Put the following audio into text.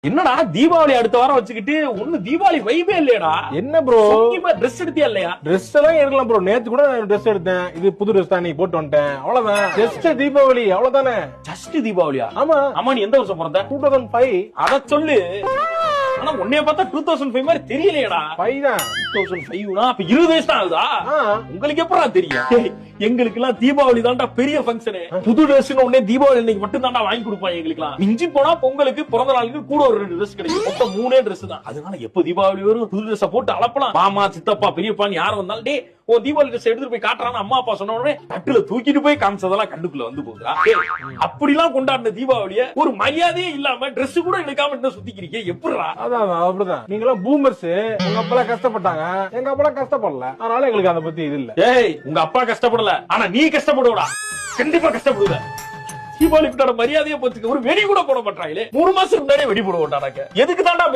என்னடா தீபாவளி அடுத்த வாரம் வச்சுக்கிட்டு ஒண்ணு தீபாவளி வைபே இல்லையடா. என்ன ப்ரோ ட்ரெஸ் எடுத்தியா இல்லையா? ட்ரெஸ் எல்லாம் எடுக்கலாம் ப்ரோ. நேத்து கூட ட்ரெஸ் எடுத்தேன். இது புது ட்ரெஸ் தான், நீ போட்டு வந்துட்டேன். அவ்வளவுதான். ஜஸ்ட் தீபாவளி அவ்வளவுதானே. ஜஸ்ட் தீபாவளியா? ஆமா. ஆமா, நீ எந்த வருஷம் பிறந்த? 2005. அத சொல்லு. ஆனா உன்னைய பார்த்தா 2005 மாதிரி தெரியலையேடா. 5 தான். 2005னா அப்ப 20 வயசு தான் ஆகுதா? உங்களுக்கு எப்படா தெரியும்? எங்களுக்கு எல்லாம் தீபாவளி தான்டா பெரிய ஃபங்க்ஷன். புது ட்ரெஸ் உடனே தீபாவளி அன்னைக்கு மட்டும் தான்டா வாங்கி கொடுப்பாங்க எங்களுக்கு எல்லாம். மிஞ்சி போனா பொங்கலுக்கு பிறந்த நாளுக்கு கூட ஒரு 2 ட்ரெஸ் கிடைக்கும். மொத்தம் 3 ட்ரெஸ் தான். அதனால எப்ப தீபாவளி வரும் புது ட்ரெஸ் போட்டு அளப்பலாம். மாமா சித்தப்பா பெரியப்பான்னு யார் வந்தாலும் டே ஓ தீபாவளி ட்ரெஸ் எடுத்துட்டு போய் காட்டுறான்னு அம்மா அப்பா சொன்ன உடனே தட்டுல தூக்கிட்டு போய் காமிச்சதெல்லாம் கண்ணுக்குள்ள வந்து போகுதா? அப்படிலாம் கொண்டாடின தீபாவளிய ஒரு மரியாதையே இல்லாம ட்ரெஸ் கூட எடுக்காம என்ன சுத்திக்கிறீங்க? எப்படிடா? அதான் அப்படிதான். நீங்க எல்லாம் பூமர்ஸ். உங்க அப்பா கஷ்டப்பட்டாங்க, எங்க அப்பா கஷ்டப்படல. அதனால எங்களுக்கு அதை பத்தி இது இல்ல. ஏய், உங்க அப்பா கஷ்டப்படல, ஆனா நீ கஷ்டப்படுவடா. கண்டிப்பா கஷ்டப்படுவ. தீபாவளி மரியாதையை போச்சுக்க ஒரு வெடி கூட போட மாட்டாங்களே. 3 மாசம் முன்னாடியே வெடி போட மாட்டாங்க. எதுக்கு தாண்டா